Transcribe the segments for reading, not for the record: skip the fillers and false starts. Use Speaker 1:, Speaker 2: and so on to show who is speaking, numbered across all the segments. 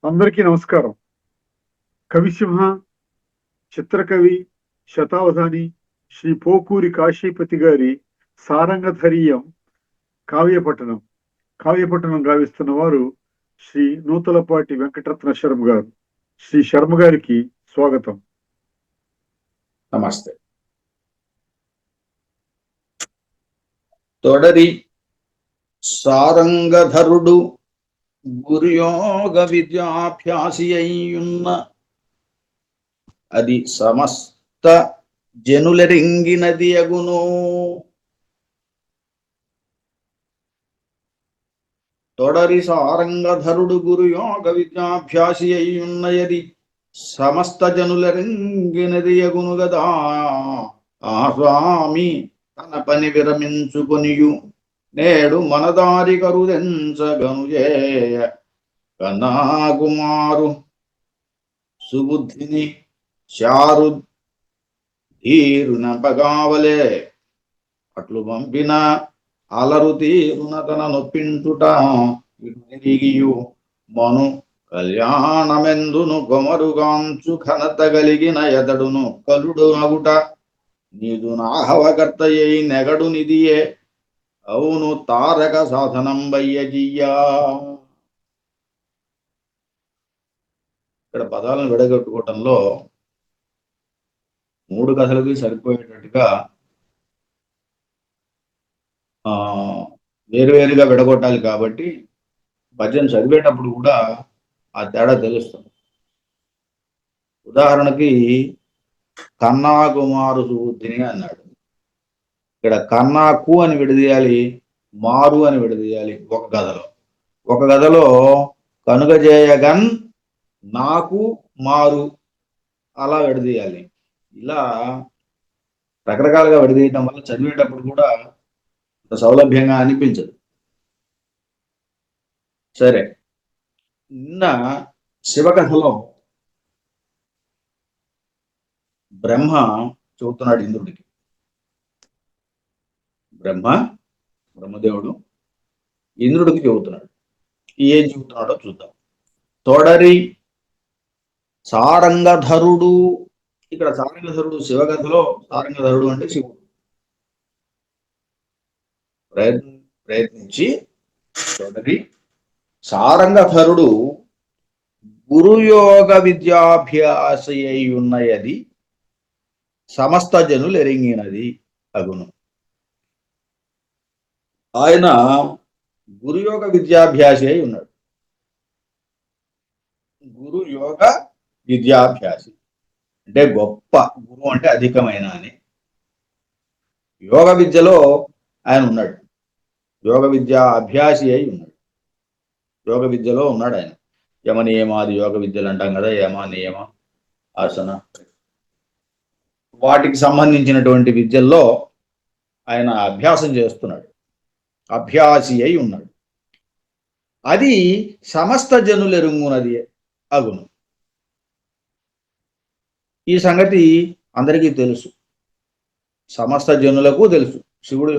Speaker 1: అందరికీ నమస్కారం. కవిసింహ, చిత్రకవి, శతావధాని శ్రీ పోకూరి కాశీపతి గారి సారంగధరీయం కావ్యపట్టణం గావిస్తున్న వారు శ్రీ నూతలపాటి వెంకటరత్న శర్మ గారు. శ్రీ శర్మ గారికి స్వాగతం.
Speaker 2: నమస్తే. తొడరి సారంగధరుడు గురుయోగ విద్యాభ్యాసి అయ్యున్న అది సమస్త జనులరింగినది అగును. తొడరి సారంగధరుడు గురుయోగ విద్యాభ్యాసి అయ్యున్నయది సమస్త జనులరింగినది అగును గదా. ఆ స్వామి తన పని విరమించుకొనియు నేడు మనదారి కరుదెంచగనుజేయ కన్నాకుమారు సుబుద్ధిని చారు ధీరునంపగావలే అట్లు పంపిన అలరు తీరున తన నొప్పించుట తిరిగియు మను కళ్యాణమెందును కొమరుగాంచు ఘనత కలిగిన ఎదడును కలుడు నగుట నీదు నాహవకర్తయ్యై నెగడు నిదియే అవును తారక సాధనం వయ్యజియ్యా. ఇక్కడ పదాలను విడగొట్టుకోవటంలో 3 కథలకి సరిపోయేటట్టుగా వేరువేరుగా విడగొట్టాలి కాబట్టి పద్యం చదివేటప్పుడు కూడా ఆ తేడా తెలుస్తుంది. ఉదాహరణకి కన్నాకుమారు సుబుద్ధిని అన్నాడు. ఇక్కడ కన్నాకు అని విడదీయాలి, మారు అని విడదీయాలి. ఒక గదలో కనుగజేయగన్ నాకు మారు అలా విడదీయాలి. ఇలా రకరకాలుగా విడదీయటం వల్ల చదివేటప్పుడు కూడా సౌలభ్యంగా అనిపించదు. సరే, నిన్న శివకథలో బ్రహ్మ చెబుతున్నాడు ఇంద్రుడికి. బ్రహ్మదేవుడు ఇంద్రుడికి చెబుతున్నాడు. ఏం చెబుతున్నాడో చూద్దాం. తొడరి సారంగధరుడు. ఇక్కడ సారంగధరుడు శివకథలో సారంగధరుడు అంటే శివుడు. ప్రయత్నించి తొడరి సారంగధరుడు గురుయోగ విద్యాభ్యాసి అయి ఉన్నయది సమస్త జనులు ఎరింగినది అగును. ఆయన గురుయోగ విద్యాభ్యాసి అయి ఉన్నాడు. గురుయోగ విద్యాభ్యాసి అంటే గొప్ప, గురు అంటే అధికమైన అని. యోగ విద్యలో ఆయన ఉన్నాడు. యోగ విద్యా అభ్యాసి అయి ఉన్నాడు. యోగ విద్యలో ఉన్నాడు ఆయన. యమ నియమాది యోగ విద్యలు అంటాం కదా, యమ నియమ ఆసన, వాటికి సంబంధించినటువంటి విద్యల్లో ఆయన అభ్యాసం చేస్తున్నాడు. అభ్యాసి అయి ఉన్నాడు. అది సమస్త జనులెరుంగునది అగును. ఈ సంగతి అందరికీ తెలుసు, సమస్త జనులకు తెలుసు శివుడు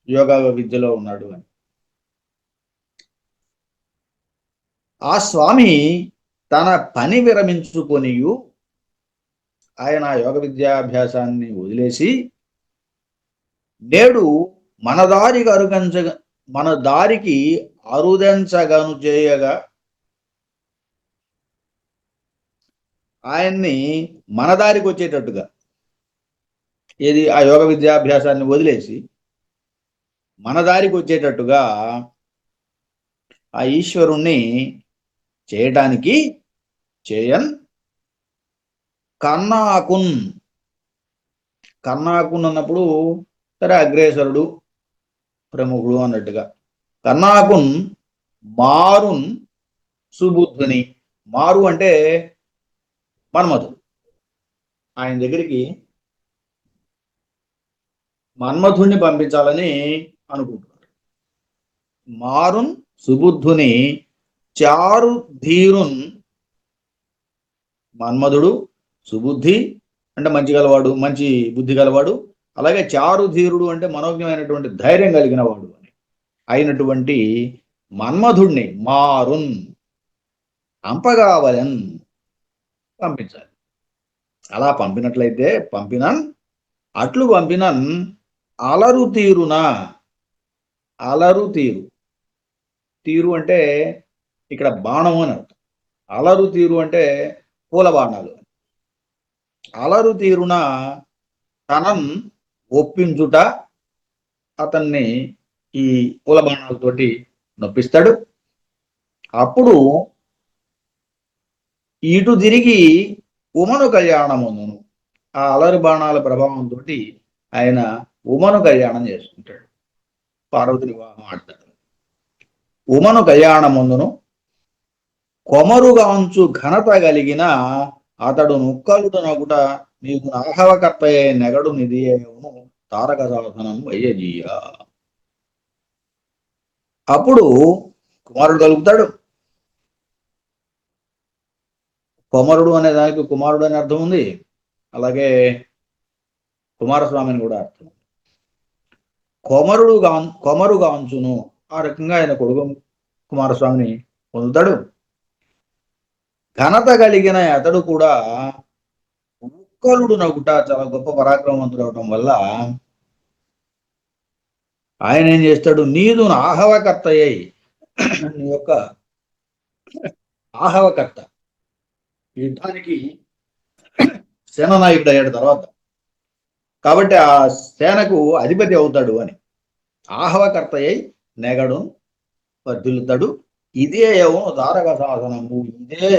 Speaker 2: యోగా విద్యలో ఉన్నాడు అని. ఆ స్వామి తన పని విరమించుకొనియు ఆయన యోగ విద్యాభ్యాసాన్ని వదిలేసి నేడు మన దారికి అరుదెంచగను చేయగా ఆయన్ని మన దారికి వచ్చేటట్టుగా, ఏది ఆ యోగ విద్యాభ్యాసాన్ని వదిలేసి మన దారికి వచ్చేటట్టుగా ఆ ఈశ్వరుణ్ణి చేయటానికి కన్నాకున్ అన్నప్పుడు సరే అగ్రేసరుడు ప్రముఖుడు అన్నట్టుగా, కన్నాకున్ మారున్ సుబుద్ధుని. మారు అంటే మన్మధుడు. ఆయన దగ్గరికి మన్మధుణ్ణి పంపించాలని అనుకుంటున్నాడు. మారున్ సుబుద్ధుని చారు ధీరున్. మన్మధుడు సుబుద్ధి అంటే మంచి గలవాడు, మంచి బుద్ధి గలవాడు. అలాగే చారు ధీరుడు అంటే మనోజ్ఞమైనటువంటి ధైర్యం కలిగిన వాడు అని అయినటువంటి మన్మధుణ్ణి మారున్ అంపగావలెన్ పంపించాలి. అలా పంపినట్లయితే పంపినన్ అట్లు పంపినన్ అలరు తీరున, అలరు తీరు, తీరు అంటే ఇక్కడ బాణము అని అర్థం. అలరు తీరు అంటే పూల బాణాలు. అలరు తీరున తనం ఒప్పించుట, అతన్ని ఈ పూల బాణాలతోటి నొప్పిస్తాడు. అప్పుడు ఇటు తిరిగి ఉమను కళ్యాణమును, ఆ అలరి బాణాల ప్రభావంతో ఆయన ఉమను కళ్యాణం చేసుకుంటాడు, పార్వతి వివాహం ఆడతాడు. ఉమను కళ్యాణముందును కొమరుగాంచు ఘనత కలిగిన అతడు నుక్కలుటనగుట నీకు నాహవకర్తయే నెగడు నిధియేవును తారక సాధనం వయ్యజీయ. అప్పుడు కుమారుడు కలుగుతాడు. కొమరుడు అనే దానికి కుమారుడు అనే అర్థం ఉంది, అలాగే కుమారస్వామిని కూడా అర్థం. కొమరుగాంచును, ఆ రకంగా ఆయన కొడుకు కుమారస్వామిని పొందుతాడు. ఘనత కలిగిన అతడు కూడా ఉక్కలుడు నగుట, చాలా గొప్ప పరాక్రమవంతుడు అవటం వల్ల ఆయన ఏం చేస్తాడు, నీదు ఆహవకర్తయ్యై, నీ యొక్క ఆహవకర్త, యుద్ధానికి సేనానాయకుడు అయ్యాడు తర్వాత, కాబట్టి ఆ సేనకు అధిపతి అవుతాడు అని. ఆహవకర్తయ్యై నెగడు వర్ధిల్లుతాడు. ఇదే ఏమో తారక సాధనము, ఇదే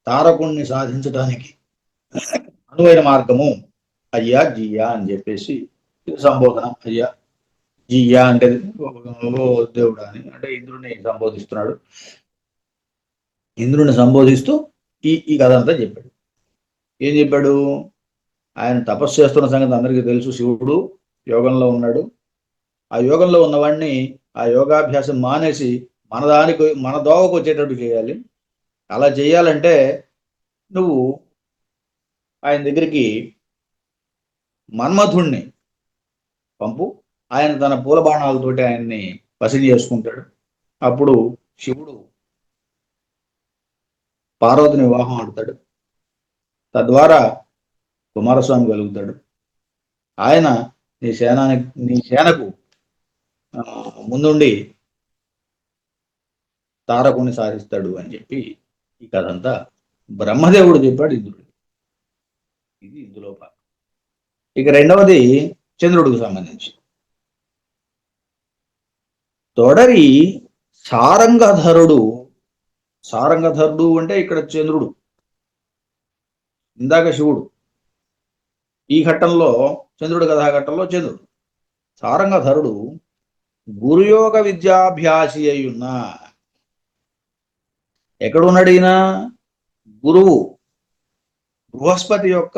Speaker 2: తారకుణ్ణి సాధించడానికి అనువైన మార్గము, అయ్యా జియా అని చెప్పేసి సంబోధన. అయ్యా జియా అంటే దేవుడు అని, అంటే ఇంద్రుడిని సంబోధిస్తున్నాడు. ఇంద్రుడిని సంబోధిస్తూ ఈ కథ అంతా చెప్పాడు. ఏం చెప్పాడు, ఆయన తపస్సు చేస్తున్న సంగతి అందరికీ తెలుసు. శివుడు యోగంలో ఉన్నాడు. ఆ యోగంలో ఉన్నవాడిని ఆ యోగాభ్యాసం మానేసి మన దోవకు వచ్చేటట్టు చేయాలి. అలా చేయాలంటే నువ్వు ఆయన దగ్గరికి మన్మథుణ్ణి పంపు, ఆయన తన పూల బాణాలతోటి ఆయన్ని వసతి చేసుకుంటాడు. అప్పుడు శివుడు పార్వతిని వివాహం ఆడతాడు. తద్వారా కుమారస్వామి కలుగుతాడు. ఆయన నీ సేనకు ముందుండి తారకుని సాధిస్తాడు అని చెప్పి ఈ కథ అంతా బ్రహ్మదేవుడు చెప్పాడు ఇంద్రుడు. ఇది ఇందులో భాగం. ఇక రెండవది చంద్రుడికి సంబంధించి. తొడరి సారంగధరుడు, సారంగధరుడు అంటే ఇక్కడ చంద్రుడు, ఇందాక శివుడు, ఈ ఘట్టంలో చంద్రుడు కథాఘట్టంలో చంద్రుడు. సారంగధరుడు గురుయోగ విద్యాభ్యాసి అయ్యున్న, ఎక్కడున్నాడు ఈయన, గురువు బృహస్పతి యొక్క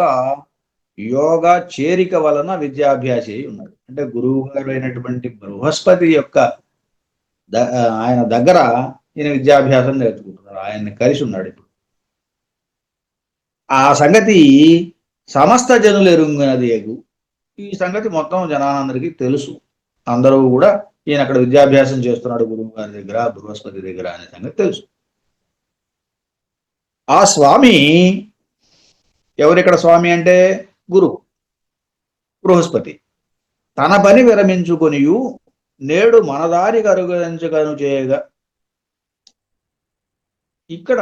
Speaker 2: యోగ చేరిక వలన విద్యాభ్యాసి అయి ఉన్నాడు. అంటే గురువు గారు అయినటువంటి బృహస్పతి యొక్క ఆయన దగ్గర ఈయన విద్యాభ్యాసం నేర్చుకుంటున్నాడు, ఆయన్ని కలిసి ఉన్నాడు. ఇప్పుడు ఆ సంగతి సమస్త జనులు ఎరుంగినది ఎగు, ఈ సంగతి మొత్తం జనానందరికీ తెలుసు. అందరూ కూడా ఈయన అక్కడ విద్యాభ్యాసం చేస్తున్నాడు గురువు గారి దగ్గర, బృహస్పతి దగ్గర అనే సంగతి తెలుసు. ఆ స్వామి ఎవరిక్కడ స్వామి అంటే గురువు బృహస్పతి. తన పని విరమించుకొనియు నేడు మనదారి కరుగంచగను చేయగా, ఇక్కడ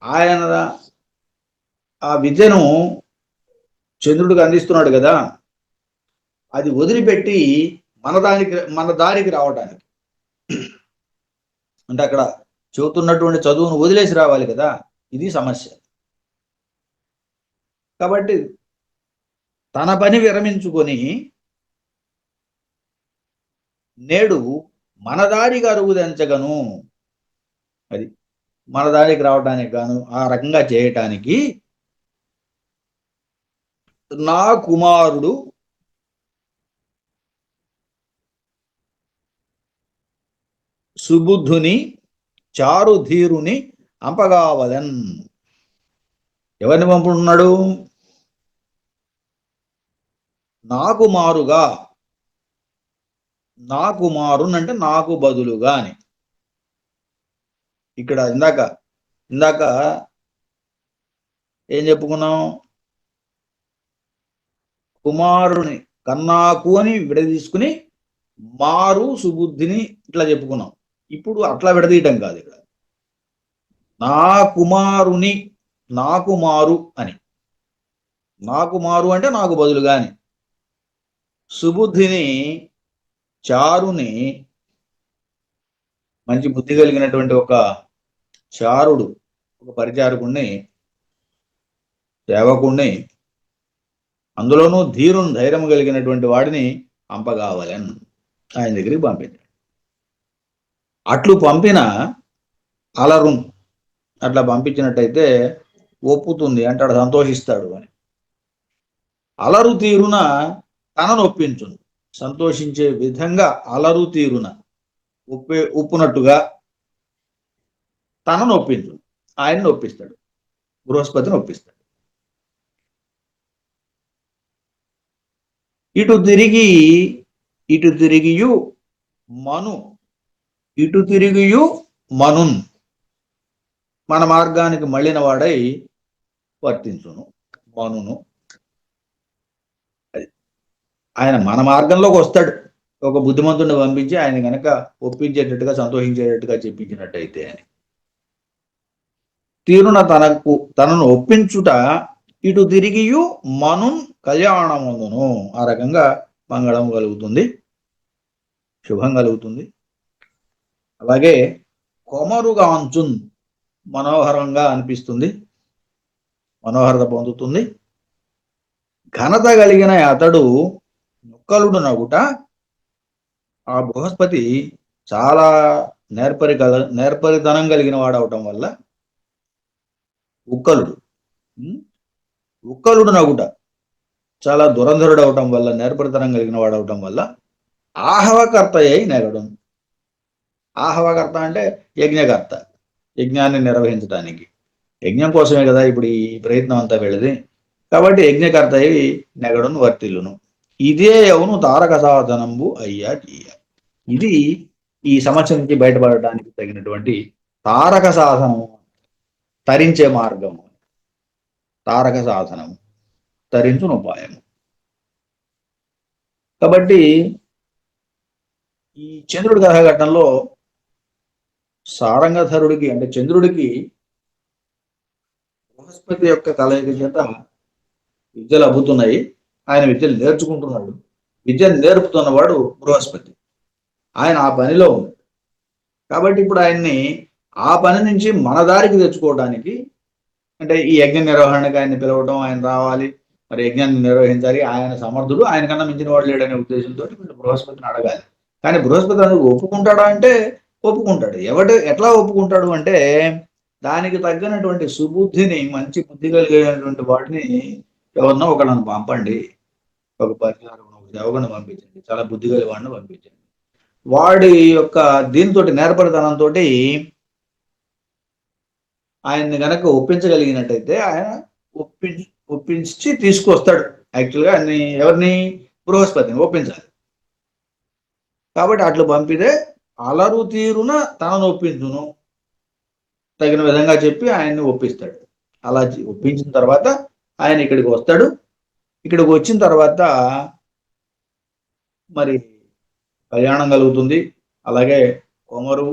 Speaker 2: ఆయన ఆ విద్యను చంద్రుడికి అందిస్తున్నాడు కదా, అది వదిలిపెట్టి మన దారికి రావడానికి, అంటే అక్కడ చెబుతున్నటువంటి చదువును వదిలేసి రావాలి కదా, ఇది సమస్య. కాబట్టి తన పని విరమించుకొని నేడు మన దారికి అరుగుదెంచగను, అది మన దారికి రావడానికి గాను, ఆ రకంగా చేయటానికి నా కుమారుడు సుబుద్ధుని చారుధీరుని అంపగావలెన్. ఎవరిని పంపుతున్నాడు, నా కుమారుగా, నా కుమారుని అంటే నాకు బదులుగా అని. ఇక్కడ ఇందాక ఇందాక ఏం చెప్పుకున్నాం? కుమారుని కన్నాకు అని విడదీసుకుని మారు సుబుద్ధిని ఇట్లా చెప్పుకున్నాం. ఇప్పుడు అట్లా విడదీయటం కాదు, ఇక్కడ నా కుమారుని, నాకు మారు అని. నాకు మారు అంటే నాకు బదులుగా అని. సుబుద్ధిని, చారుని, మంచి బుద్ధి కలిగినటువంటి ఒక చారుడు, ఒక పరిచారకుణ్ణి, సేవకుణ్ణి, అందులోనూ ధీరుని, ధైర్యం కలిగినటువంటి వాడిని పంపగావాలి అని ఆయన దగ్గరికి పంపించాడు. అట్లు పంపిన అలరుం, అట్లా పంపించినట్టయితే ఒప్పుతుంది అంటాడు, సంతోషిస్తాడు అని. అలరు తీరున తనను ఒప్పించును, సంతోషించే విధంగా అలరు తీరున ఉప్పునట్టుగా తనను ఒప్పించును, ఆయన్ని ఒప్పిస్తాడు, బృహస్పతిని ఒప్పిస్తాడు. ఇటు తిరిగియు మను, ఇటు తిరిగియు మనున్, మన మార్గానికి మళ్ళిన వాడై వర్తించును. మనును ఆయన మన మార్గంలోకి వస్తాడు, ఒక బుద్ధిమంతుడిని పంపించి ఆయన కనుక ఒప్పించేటట్టుగా, సంతోషించేటట్టుగా చెప్పించినట్టయితే అని. తీరున తనను ఒప్పించుట, ఇటు తిరిగియు మను కళ్యాణముందును, ఆ రకంగా మంగళం కలుగుతుంది, శుభం కలుగుతుంది. అలాగే కొమరుగాంచున్, మనోహరంగా అనిపిస్తుంది, మనోహరత పొందుతుంది. ఘనత కలిగిన అతడు నొక్కలుడు నగుట, ఆ బృహస్పతి చాలా నేర్పరితనం కలిగిన వాడు అవటం వల్ల, ఉక్కలుడు నగుట చాలా దురంధరుడు అవటం వల్ల, నేర్పరితనం కలిగిన వాడు అవటం వల్ల ఆహవకర్త అయి నెగడం. ఆహవకర్త అంటే యజ్ఞకర్త, యజ్ఞాన్ని నిర్వహించడానికి, యజ్ఞం కోసమే కదా ఇప్పుడు ఈ ప్రయత్నం అంతా వెళ్ళింది. కాబట్టి యజ్ఞకర్త అయి నెగడును వర్తిల్లును. ఇదే అవును తారక సాధనంబు అయ్యా జీయ. ఇది ఈ సమస్య నుంచి బయటపడటానికి తగినటువంటి తారక సాధనము, తరించే మార్గము, తారక సాధనము, తరించును ఉపాయము. కాబట్టి ఈ చంద్రుడి కథాఘట్టంలో సారంగధరుడికి, అంటే చంద్రుడికి బృహస్పతి యొక్క కలయిక చేత విద్యలు అబ్బుతున్నాయి, ఆయన విద్యలు నేర్చుకుంటున్నాడు. విద్యను నేర్పుతున్నవాడు బృహస్పతి, ఆయన ఆ పనిలో ఉన్నాడు. కాబట్టి ఇప్పుడు ఆయన్ని ఆ పని నుంచి మన దారికి తెచ్చుకోవడానికి, అంటే ఈ యజ్ఞ నిర్వహణకి ఆయన్ని పిలవడం, ఆయన రావాలి, మరి యజ్ఞాన్ని నిర్వహించాలి, ఆయన సమర్థుడు, ఆయన కన్నా మించిన వాడు లేడనే ఉద్దేశంతో వీళ్ళు బృహస్పతిని అడగాలి. కానీ బృహస్పతి అందుకు ఒప్పుకుంటాడా అంటే ఒప్పుకుంటాడు. ఎట్లా ఒప్పుకుంటాడు అంటే, దానికి తగ్గినటువంటి సుబుద్ధిని, మంచి బుద్ధి కలిగినటువంటి వాటిని ఎవరినో ఒకళ్ళని పంపండి, ఒక పరిచారకుడు, ఒక సేవకుని పంపించండి, చాలా బుద్ధి కలిగిన వాడిని పంపించండి. వాడి యొక్క దీంతో, నేర్పరితనంతో ఆయన్ని గనక ఒప్పించగలిగినట్టయితే ఆయన ఒప్పించి తీసుకొస్తాడు. యాక్చువల్గా అన్ని ఎవరిని? బృహస్పతిని ఒప్పించాలి. కాబట్టి అట్లు పంపితే అలరు తీరున తనను ఒప్పించును, తగిన విధంగా చెప్పి ఆయన్ని ఒప్పిస్తాడు. అలా ఒప్పించిన తర్వాత ఆయన ఇక్కడికి వస్తాడు. ఇక్కడికి వచ్చిన తర్వాత మరి కళ్యాణం కలుగుతుంది. అలాగే కొమరు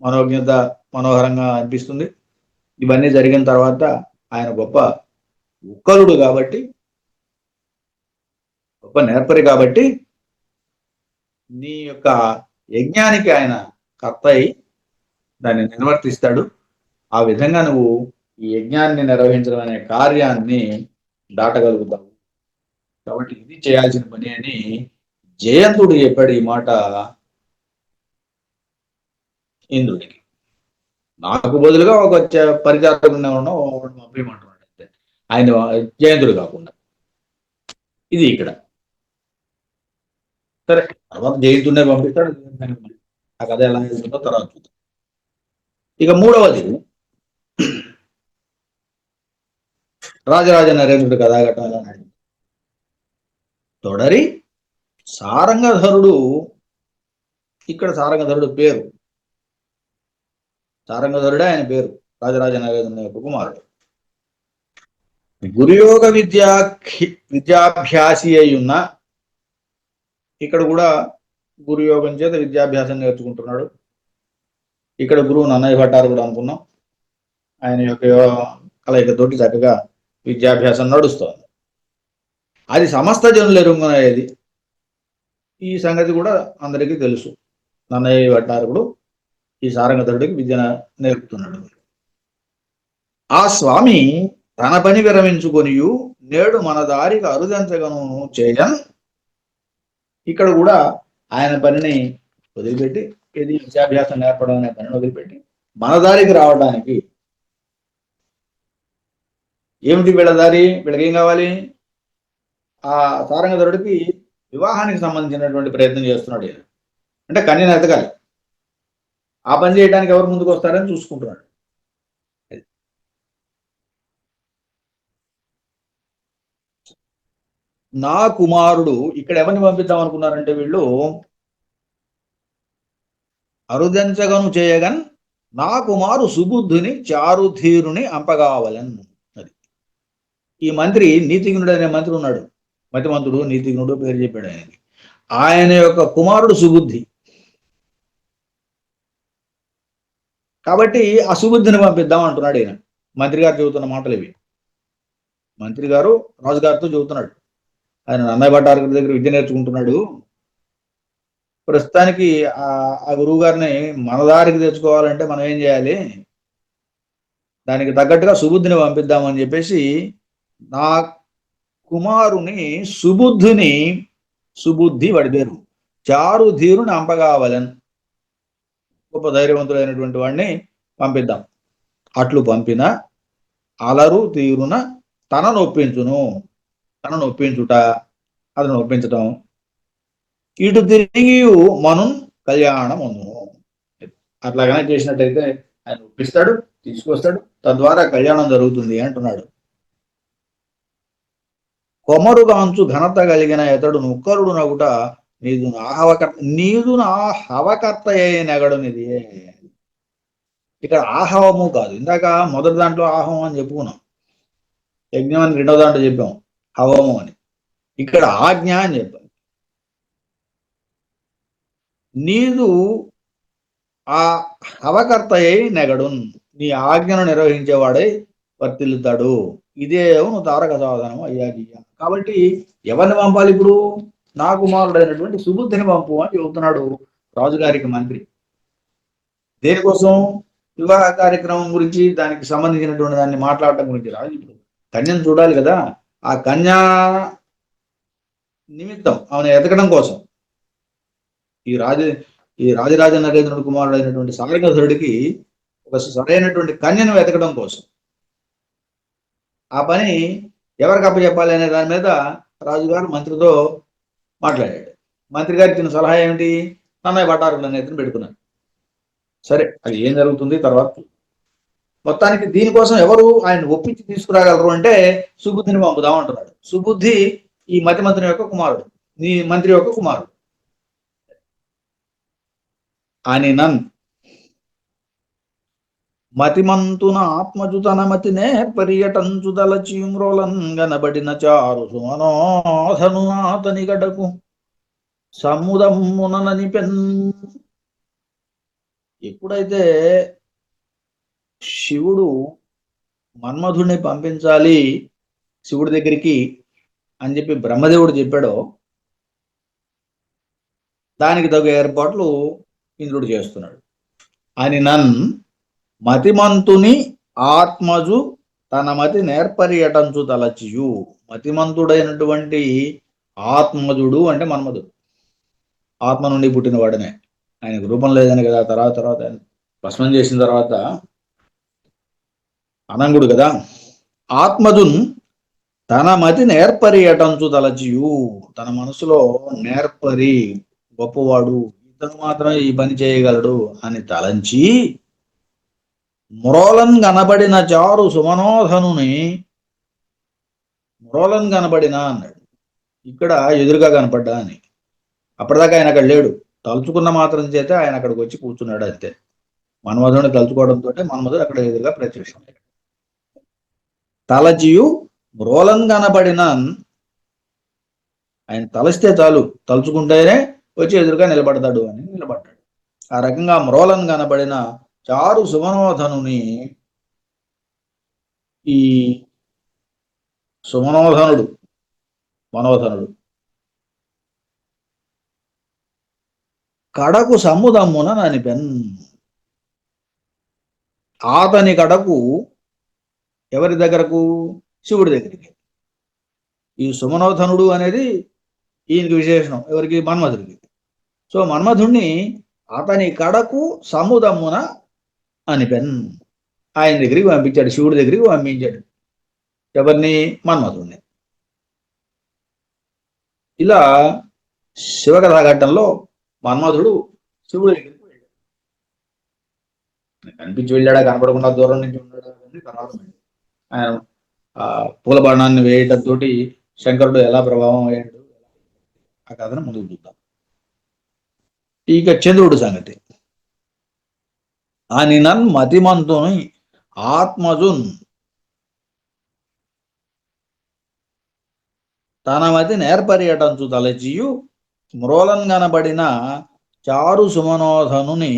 Speaker 2: మనోజ్ఞత మనోహరంగా అనిపిస్తుంది. ఇవన్నీ జరిగిన తర్వాత ఆయన గొప్ప ఉక్కలుడు కాబట్టి, గొప్ప నేర్పరి కాబట్టి, నీ యొక్క యజ్ఞానికి ఆయన కర్త అయి దాన్ని నిర్వర్తిస్తాడు. ఆ విధంగా నువ్వు ఈ యజ్ఞాన్ని నిర్వహించడం అనే కార్యాన్ని దాటగలుగుతావు. కాబట్టి ఇది చేయాల్సిన పని అని జయంతుడు చెప్పాడు ఈ మాట ఇంద్రుడికి. నాకు బదులుగా ఒక పరిచారకుడిని పంపించమంటున్నాడు అంతే, ఆయన జయంతుడు కాకుండా. ఇది ఇక్కడ. సరే, తర్వాత జయంతుడినే పంపిస్తాడు. ఆ కథ ఎలా వెళ్తుందో తర్వాత చూద్దాం. ఇక మూడవది రాజరాజ నరేంద్రుడి కథాఘట్టంలో తొడరి సారంగధరుడు. ఇక్కడ సారంగధరుడు పేరు, సారంగధరుడే ఆయన పేరు. రాజరాజ నరేంద్రుని యొక్క కుమారుడు. గురుయోగ విద్యాభ్యాసి అయి ఉన్న, ఇక్కడ కూడా గురుయోగం చేత విద్యాభ్యాసం నేర్చుకుంటున్నాడు. ఇక్కడ గురువు నన్నయ్య భట్టారు కూడా అనుకున్నాం. ఆయన యొక్క కలయికతోటి చక్కగా విద్యాభ్యాసం నడుస్తోంది. అది సమస్త జనులు ఎరుంగనేది. ఈ సంగతి కూడా అందరికీ తెలుసు. నన్నయ్య భట్టారకుడు ఈ సారంగధరుడికి విద్య నేర్పుతున్నాడు. ఆ స్వామి తన పని విరమించుకొని నేడు మన దారికి అరుదంచగను చేయన్. ఇక్కడ కూడా ఆయన పనిని వదిలిపెట్టి, ఇది విద్యాభ్యాసం నేర్పడం అనే పనిని వదిలిపెట్టి మన దారికి రావడానికి, ఏమిటి వీళ్ళ దారి? వీళ్ళకి ఏం కావాలి? ఆ సారంగధరుడికి వివాహానికి సంబంధించినటువంటి ప్రయత్నం చేస్తున్నాడు. అంటే కన్యను ఎతకాలి. ఆ పని చేయడానికి ఎవరు ముందుకు వస్తారని చూసుకుంటున్నాడు. నా కుమారుడు, ఇక్కడ ఎవరిని పంపిద్దాం అనుకున్నారంటే వీళ్ళు, అరుదెంచగను చేయగన్ నా కుమారు సుబుద్ధుని చారుధీరుని అంపగావలన్. అది ఈ మంత్రి, నీతిజ్ఞుడు అనే మంత్రి ఉన్నాడు, మతిమంతుడు నీతిజ్ఞుడు పేరు చెప్పాడు ఆయనకి. ఆయన యొక్క కుమారుడు సుబుద్ధి కాబట్టి ఆ సుబుద్ధిని పంపిద్దాం అంటున్నాడు ఈయన. మంత్రి గారు చెబుతున్న మాటలు ఇవి. మంత్రి గారు రాజుగారితో చెబుతున్నాడు. ఆయన నన్నయ్య భట్టారకుడి దగ్గర విద్య నేర్చుకుంటున్నాడు. ప్రస్తుతానికి ఆ గురువు గారిని మన దారికి తెచ్చుకోవాలంటే మనం ఏం చేయాలి? దానికి తగ్గట్టుగా సుబుద్ధిని పంపిద్దామని చెప్పేసి నా కుమారుని సుబుద్ధిని, సుబుద్ధి వాడి పేరు, చారుధీరుని అంపగావలన్, గొప్ప ధైర్యవంతుడైనటువంటి వాడిని పంపిద్దాం. అట్లు పంపిన అలరు తీరున తనను ఒప్పించును. తనను ఒప్పించుట, అతను ఒప్పించటం, ఇటు తిరిగి మనం కళ్యాణం అందును. అట్లాగనే చేసినట్టయితే ఆయన ఒప్పిస్తాడు, తీసుకొస్తాడు, తద్వారా కళ్యాణం జరుగుతుంది అంటున్నాడు. కొమరుగాంచు ఘనత కలిగిన ఎతడు నుక్కరుడు నగుట నీదు నా హవకర్త నెగడునిది. ఇక్కడ ఆహవము కాదు. ఇందాక మొదటి దాంట్లో ఆహవం అని చెప్పుకున్నాం, యజ్ఞం అని రెండవ దాంట్లో చెప్పాం హవము అని. ఇక్కడ ఆజ్ఞ అని చెప్పాం. నీదు ఆ హవకర్త నెగడున్, నీ ఆజ్ఞను నిర్వహించేవాడై వర్తిల్లుతాడు. ఇదే నువ్వు తారక సాధనం అయ్యా. కాబట్టి ఎవరిని పంపాలి ఇప్పుడు? నా కుమారుడైనటువంటి సుబుద్ధిని పంపు అని చెబుతున్నాడు రాజుగారికి మంత్రి. దేనికోసం? వివాహ కార్యక్రమం గురించి, దానికి సంబంధించినటువంటి దాన్ని మాట్లాడటం గురించి. రాజు ఇప్పుడు కన్యను చూడాలి కదా, ఆ కన్యా నిమిత్తం ఆమెను ఎతకడం కోసం ఈ రాజరాజ నరేంద్రుడి కుమారుడైనటువంటి సారంగధరుడికి ఒక సరైనటువంటి కన్యను వెతకడం కోసం ఆ పని ఎవరికి అప్పచెప్పాలి అనే దాని మీద రాజుగారు మంత్రితో మాట్లాడాడు. మంత్రి గారికి ఇచ్చిన సలహా ఏమిటి? నన్నయ్య భట్టారకుడు అనే ఇతను పెట్టుకున్నాడు. సరే, అది ఏం జరుగుతుంది తర్వాత. మొత్తానికి దీనికోసం ఎవరు ఆయన ఒప్పించి తీసుకురాగలరు అంటే సుబుద్ధిని పంపుదాం అంటున్నాడు. సుబుద్ధి ఈ మతిమంతుని యొక్క కుమారుడు, నీ మంత్రి యొక్క కుమారుడు. అని నన్ మతిమంతున ఆత్మజుతన మతినే పర్యటంచుదలచిమ్రోలన్ గనబడిన చారు సుమనోధను అతని గడకు సముదమ్మునని పెన్. ఎప్పుడైతే శివుడు మన్మధుడిని పంపించాలి శివుడి దగ్గరికి అని చెప్పి బ్రహ్మదేవుడు చెప్పాడో, దానికి తగ్గ ఏర్పాట్లు ఇంద్రుడు చేస్తున్నాడు. అని నన్ మతిమంతుని ఆత్మజు తన మతి నేర్పర్యటంచు తలచియు. మతిమంతుడైనటువంటి ఆత్మజుడు అంటే మన్మధుడు, ఆత్మ నుండి పుట్టిన వాడనే. ఆయనకు రూపం లేదని కదా, తర్వాత ఆయన భస్మం చేసిన తర్వాత అనంగుడు కదా. ఆత్మజున్ తన మతి నేర్పర్యటంచు తలచియు, తన మనసులో నేర్పరి, గొప్పవాడు, ఇతను మాత్రం ఈ పని చేయగలడు అని తలంచి మ్రోలన్ కనబడిన చారు సుమనోధనుని, మ్రోలన్ కనబడిన అన్నాడు. ఇక్కడ ఎదురుగా కనపడ్డా అని. అప్పటిదాకా ఆయన అక్కడ లేడు, తలుచుకున్న మాత్రం చేత ఆయన అక్కడికి వచ్చి కూర్చున్నాడు అంతే. మన్మధుడిని తలుచుకోవడంతో మన్మధుడు అక్కడ ఎదురుగా ప్రత్యక్షమయ్యాడు. తలచియు మ్రోలన్ కనబడిన, ఆయన తలస్తే చాలు, తలుచుకుంటేనే వచ్చి ఎదురుగా నిలబడతాడు అని నిలబడ్డాడు. ఆ రకంగా మ్రోలన్ కనబడిన చారు సుమనోధనుని, ఈ సుమనోధనుడు మనోధనుడు కడకు సముదమ్మున ననిపెన్, అతని కడకు ఎవరి దగ్గరకు? శివుడి దగ్గరికి. ఈ సుమనోధనుడు అనేది ఈయనకి విశేషణం, ఎవరికి? మన్మధుడికి. సో మన్మధుణ్ణి అతని కడకు సముదమ్మున అనిపెన్, ఆయన దగ్గరికి పంపించాడు, శివుడి దగ్గరికి పంపించాడు. ఎవరిని? మన్మధుణ్ణి. ఇలా శివకథాఘట్టంలో మన్మధుడు శివుడి దగ్గరికి వెళ్ళాడు. కనిపించి వెళ్ళాడా, కనపడకుండా దూరం నుంచి ఉన్నాడా అని తర్వాత ఆయన పూల బాణాన్ని వేయటంతో శంకరుడు ఎలా ప్రభావం అయ్యాడు, ఆ కథను ముందుకు చూద్దాం. ఇక చంద్రుడు సంగతి. అనినన్ మతిమంతుని ఆత్మజున్ తన మతి నేర్పరియటంచు తలచియు మ్రోలన్ కనబడిన చారు సుమనోధనుని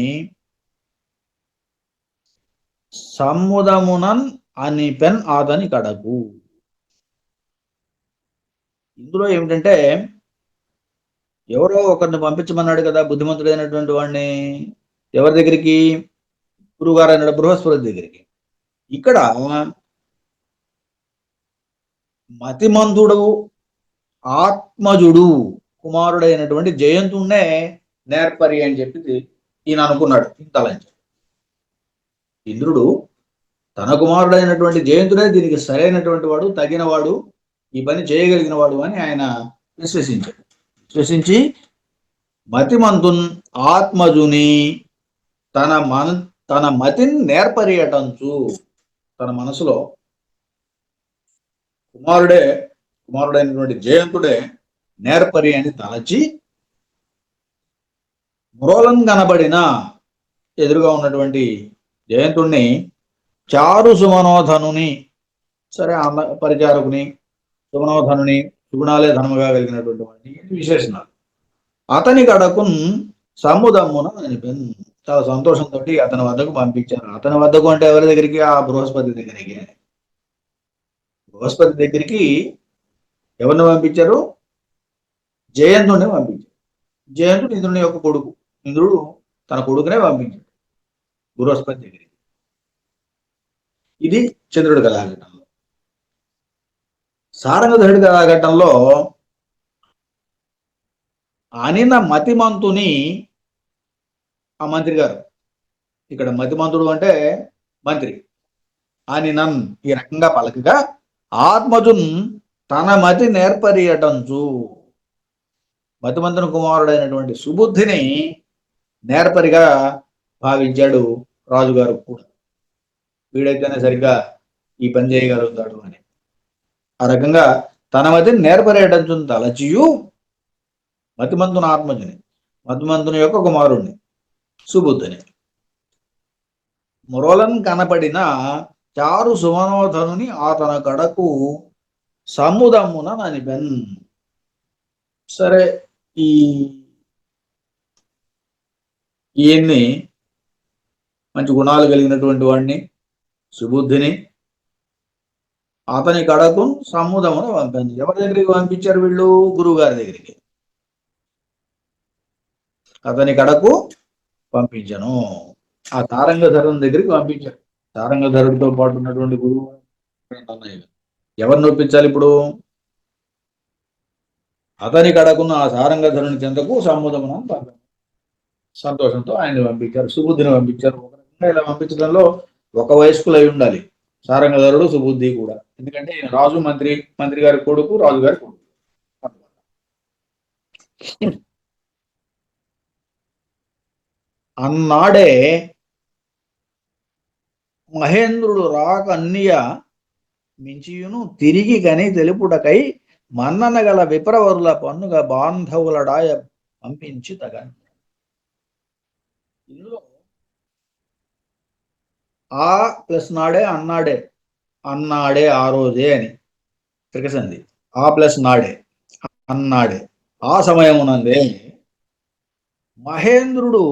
Speaker 2: సముదమునన్ అని పెన్ అతని కడకు. ఇందులో ఏమిటంటే, ఎవరో ఒకరిని పంపించమన్నాడు కదా బుద్ధిమంతుడైనటువంటి వాడిని. ఎవరి దగ్గరికి? గురువుగారు అన్నాడు, బృహస్పతి దగ్గరికి. ఇక్కడ మతిమంతుడు ఆత్మజుడు కుమారుడైనటువంటి జయంతుణ్ణే నేర్పరి అని చెప్పి ఈయన అనుకున్నాడు. ఇంతలంచి ఇంద్రుడు తన కుమారుడైనటువంటి జయంతుడే దీనికి సరైనటువంటి వాడు, తగినవాడు, ఈ పని చేయగలిగిన వాడు అని ఆయన విశ్వసించాడు. విశ్వసించి మతిమంతున్ ఆత్మజుని తన మతిని నేర్పరియటంచు, తన మనసులో కుమారుడైనటువంటి జయంతుడే నేర్పరి అని తలచి మ్రోలన్ కనబడిన, ఎదురుగా ఉన్నటువంటి జయంతుణ్ణి చారు సుమనోధనుని, సరే అన్న పరిచారకుని, సుమనోధనుని, సుగుణాలే ధనముగా కలిగినటువంటి వాడిని, విశేషణాలు, అతని కడకు సముదమ్మున అనిపెన్, చాలా సంతోషంతో అతని వద్దకు పంపించారు. అతని వద్దకు అంటే ఎవరి దగ్గరికి? ఆ బృహస్పతి దగ్గరికి. బృహస్పతి దగ్గరికి ఎవరిని పంపించారు? జయంతుడిని పంపించారు. జయంతుడు ఇంద్రుని యొక్క కొడుకు. ఇంద్రుడు తన కొడుకునే పంపించాడు బృహస్పతి దగ్గరికి. ఇది చంద్రుడి కథాఘట్టంలో. సారంగధరుడి కథాఘట్టంలో అనిన మతిమంతుని, ఆ మంత్రి గారు, ఇక్కడ మతిమంతుడు అంటే మంత్రి, అనినన్ ఈ రకంగా పలకగా ఆత్మజున్ తన మతి నేర్పరియటంచు, మతిమంతుని కుమారుడైనటువంటి సుబుద్ధిని నేర్పరిగా భావించాడు రాజుగారు కూడా. వీడైతేనే సరిగ్గా ఈ పని చేయగలుగుతాడు అని. ఆ రకంగా తన మతిని నేర్పరేయటంచు తలచియు మతిమంతుని ఆత్మజుని, మతిమంతుని యొక్క కుమారుణ్ణి సుబుద్ధిని, మ్రోలన్ కనపడిన చారు సుమనోధనుని అతన కడకు సముదమ్మున ననిపెన్. సరే, ఈయన్ని మంచి గుణాలు కలిగినటువంటి వాడిని, సుబుద్ధిని, అతని కడకు సముదమున పంపింది. ఎవరి దగ్గరికి పంపించారు వీళ్ళు? గురువు గారి దగ్గరికి. అతని కడకు పంపించను, ఆ తారంగధరుని దగ్గరికి పంపించారు. తారంగధరుడితో పాటు ఉన్నటువంటి గురువు ఎవరిని ఒప్పించాలి ఇప్పుడు? అతని కడకున్న ఆ తారంగధరుని చెంతకు సముదమున పంపారు. సంతోషంతో ఆయన్ని పంపించారు, సుబుద్ధిని పంపించారు. ఒక రకంగా ఇలా పంపించడంలో ఒక వయస్కులు అయి ఉండాలి సారంగధరుడు, సుబుద్ధి కూడా. ఎందుకంటే ఈయన రాజు, మంత్రి గారి కొడుకు, రాజుగారి కొడుకు. అన్నాడే మహేంద్రుడు రాక అన్నియ మించియును తిరిగి కని తెలుపుటకై మన్నన గల విప్రవరుల పన్నుగా బాంధవులడాయ పంపించి తగ. ఇందులో ఆ ప్లస్ నాడే అన్నాడే, అన్నాడే ఆ రోజే అని త్రికసంధి. ఆ ప్లస్ నాడే అన్నాడే ఆ సమయమునందే మహేంద్రుడు,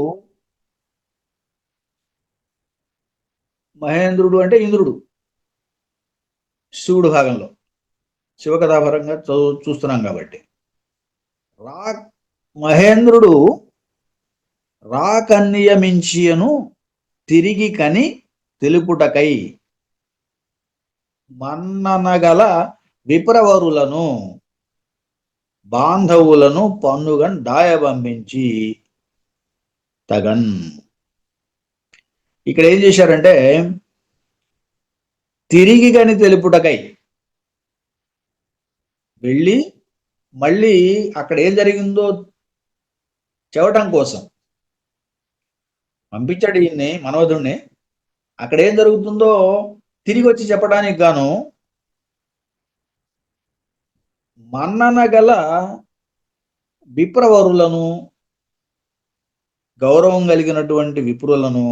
Speaker 2: మహేంద్రుడు అంటే ఇంద్రుడు, శివుడు భాగంలో శివకథాపరంగా చూస్తున్నాం కాబట్టి రా మహేంద్రుడు రాకన్నియమించియను తిరిగి కని తెలుపుటకై మన్ననగల విప్రవరులను బాంధవులను పన్నుగన్ దాయబంపించి తగన్. ఇక్కడ ఏం చేశారంటే తిరిగి కని తెలుపుటకై వెళ్ళి మళ్ళీ అక్కడ ఏం జరిగిందో చెప్పటం కోసం పంపించాడు ఈయన్ని, మనవధుణ్ణి. అక్కడ ఏం జరుగుతుందో తిరిగి వచ్చి చెప్పడానికి గాను మన్నన గల విప్రవరులను, గౌరవం కలిగినటువంటి విప్రులను,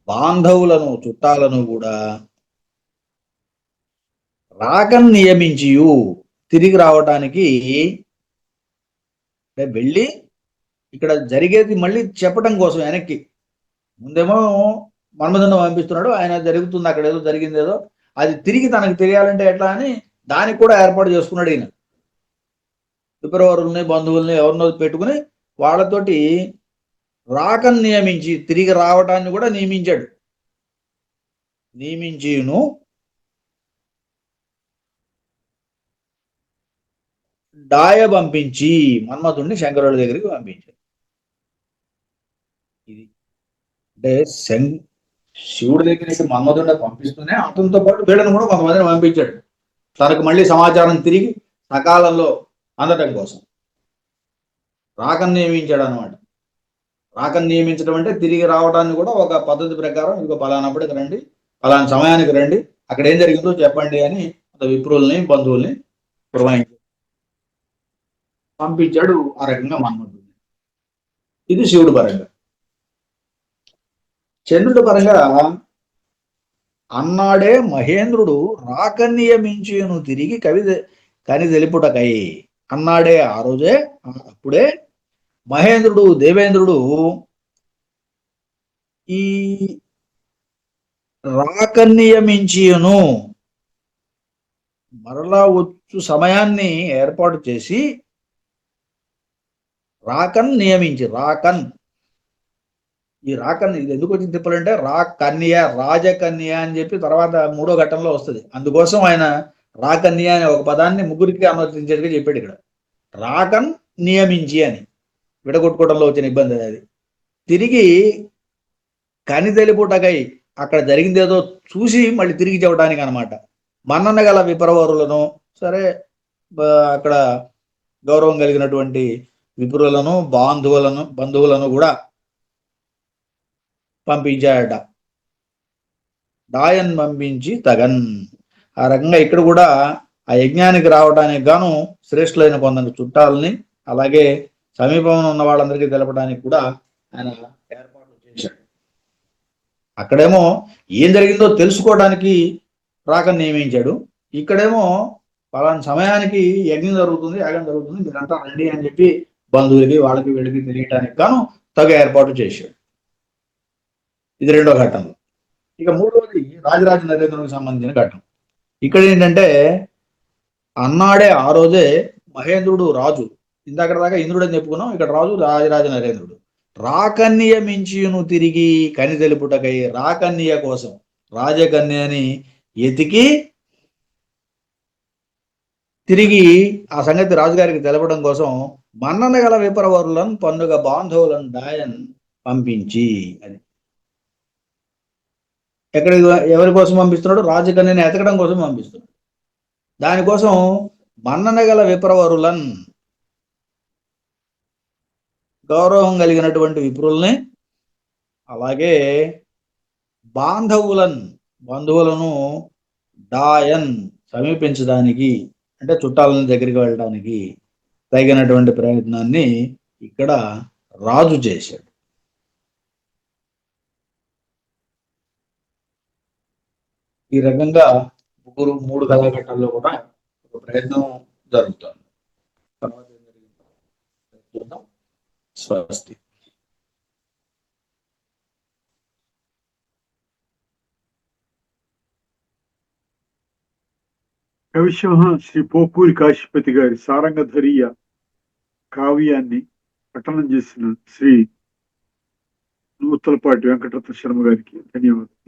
Speaker 2: బాంధవులను, చుట్టాలను కూడా రాకన్ నియమించియు తిరిగి రావటానికి వెళ్ళి ఇక్కడ జరిగేది మళ్ళీ చెప్పటం కోసం వెనక్కి. ముందేమో మన్మధుని పంపిస్తున్నాడు, ఆయన జరుగుతుంది అక్కడ ఏదో జరిగింది ఏదో, అది తిరిగి తనకు తెలియాలంటే ఎట్లా అని దానికి కూడా ఏర్పాటు చేసుకున్నాడు ఈయన. విప్రవరుల్ని, బంధువుల్ని ఎవరినో పెట్టుకుని వాళ్ళతోటి రాకను నియమించి తిరిగి రావటాన్ని కూడా నియమించాడు. నియమించిను డాయ పంపించి మన్మధుడిని శంకరుడి దగ్గరికి పంపించాడు. ఇది అంటే శివుడి దగ్గరికి మన్మధుడిని పంపిస్తూనే అతనితో పాటు వీళ్ళని కూడా కొంతమందిని పంపించాడు, తనకు మళ్ళీ సమాచారం తిరిగి సకాలంలో అందటం కోసం. రాకను నియమించాడు అనమాట. రాకను నియమించడం అంటే తిరిగి రావడానికి కూడా ఒక పద్ధతి ప్రకారం, ఇదిగో పలానప్పటికి రండి, పలానా సమయానికి రండి, అక్కడ ఏం జరిగిందో చెప్పండి అని విప్రుల్ని, బంధువుల్ని పురమాయించాడు, పంపించాడు ఆ రకంగా మన్మధుడిని. ఇది శివుడి పరంగా. చంద్రుడి పరంగా అన్నాడే మహేంద్రుడు రాకన్నియమించును తిరిగి కని తెలుపుటకై అన్నాడే ఆ రోజే, అప్పుడే మహేంద్రుడు, దేవేంద్రుడు ఈ రాకన్నియమించియును మరలా వచ్చు సమయాన్ని ఏర్పాటు చేసి రాకన్ నియమించి, రాకన్, ఈ రాకన్ ఇది ఎందుకు వచ్చి తిప్పాలంటే కన్య, రాజకన్య అని చెప్పి తర్వాత 3వ ఘట్టంలో వస్తుంది. అందుకోసం ఆయన రాకన్య అనే ఒక పదాన్ని ముగ్గురికి అనువర్తించేట్టుగా చెప్పాడు. ఇక్కడ రాకన్ నియమించి అని విడగొట్టుకోవడంలో వచ్చిన ఇబ్బంది అది. తిరిగి కని తెలుపుటకై అక్కడ జరిగిందేదో చూసి మళ్ళీ తిరిగి చెప్పడానికి అనమాట. మన్నన గల విప్రవరులను, సరే అక్కడ గౌరవం కలిగినటువంటి విప్రులను, బంధువులను కూడా పంపించాడట. దాయన్ పంపించి తగన్. ఆ రకంగా ఇక్కడ కూడా ఆ యజ్ఞానికి రావడానికి గాను శ్రేష్ఠులైన కొందరు చుట్టాలని, అలాగే సమీపంలో ఉన్న వాళ్ళందరికీ తెలపడానికి కూడా ఆయన ఏర్పాట్లు చేశాడు. అక్కడేమో ఏం జరిగిందో తెలుసుకోవడానికి రాకను నియమించాడు, ఇక్కడేమో పలానా సమయానికి యజ్ఞం జరుగుతుంది, యాగం జరుగుతుంది, మీరంతా రండి అని చెప్పి బంధువులకి, వాళ్ళకి, వీళ్ళకి తెలియటానికి గాను తగు ఏర్పాటు చేశాడు. ఇది 2వ ఘట్టంలో. ఇక 3వది రాజరాజ నరేంద్రునికి సంబంధించిన ఘట్టం. ఇక్కడ ఏంటంటే అన్నాడే ఆ రోజే మహేంద్రుడు రాజు, ఇందాక దాకా ఇంద్రుడు అని చెప్పుకున్నాం, ఇక్కడ రాజు రాజరాజ నరేంద్రుడు రాకన్నియమించియును తిరిగి కని తెలుపుటకై రాకన్య కోసం రాజకన్యని ఎతికి తిరిగి ఆ సంగతి రాజుగారికి తెలపడం కోసం మన్నన గల విప్రవరులను, పన్నుగ బాంధవులను దాయన్ పంపించి అని. ఎవరి కోసం పంపిస్తున్నాడు? రాజకన్యని ఎతకడం కోసం పంపిస్తున్నాడు. దానికోసం మన్నన గల విప్రవరులన్, గౌరవం కలిగినటువంటి విప్రుల్ని, అలాగే బంధువులను డాయన్ సమీపించడానికి, అంటే చుట్టాలని దగ్గరికి వెళ్ళడానికి తగినటువంటి ప్రయత్నాన్ని ఇక్కడ రాజు చేశాడు. ఈ రకంగా ముగ్గురు మూడు కళాఘట్టాల్లో కూడా ఒక ప్రయత్నం జరుగుతుంది. తర్వాత ఏం జరిగిందో చూద్దాం. స్వస్తి.
Speaker 1: కవిసింహ శ్రీ పోకూరి కాశీపతి గారి సారంగధరీయ కావ్యాన్ని పఠనం చేసిన శ్రీ నూతలపాటి వెంకటరత్న శర్మ గారికి ధన్యవాదాలు.